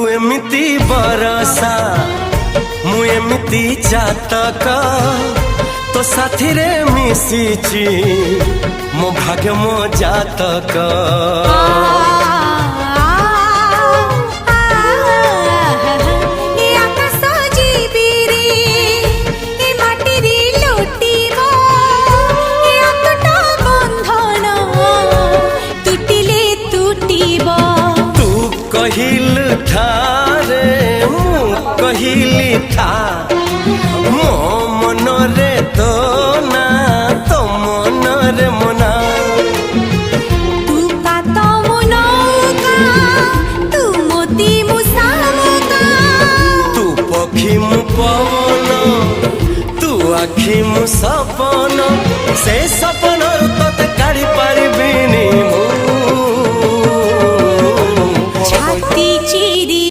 एमिति बरसा मु एमिति चातक तो साथी रे मिशिची मो भाग्य मो जातक। कहिल ठारे मु कहिली था मो मन रे तो ना तो मन रे मना। तू का तो मनो का तू मोती मुसामो का तू पखी मु पवन तू आखी मु सपन से सपन